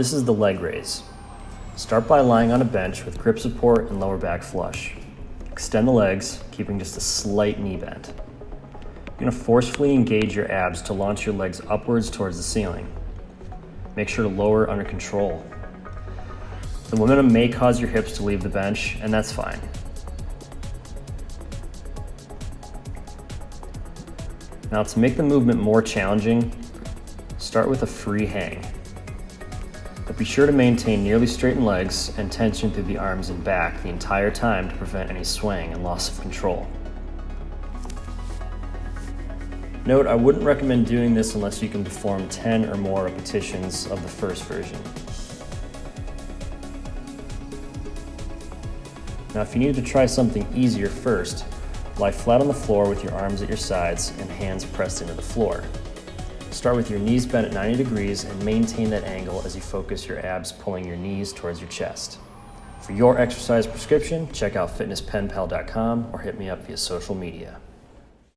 This is the leg raise. Start by lying on a bench with grip support and lower back flush. Extend the legs, keeping just a slight knee bend. You're going to forcefully engage your abs to launch your legs upwards towards the ceiling. Make sure to lower under control. The momentum may cause your hips to leave the bench, and that's fine. Now, to make the movement more challenging, start with a free hang. But be sure to maintain nearly straightened legs and tension through the arms and back the entire time to prevent any swaying and loss of control. Note, I wouldn't recommend doing this unless you can perform 10 or more repetitions of the first version. Now, if you need to try something easier first, lie flat on the floor with your arms at your sides and hands pressed into the floor. Start with your knees bent at 90 degrees and maintain that angle as you focus your abs pulling your knees towards your chest. For your exercise prescription, check out fitnesspenpal.com or hit me up via social media.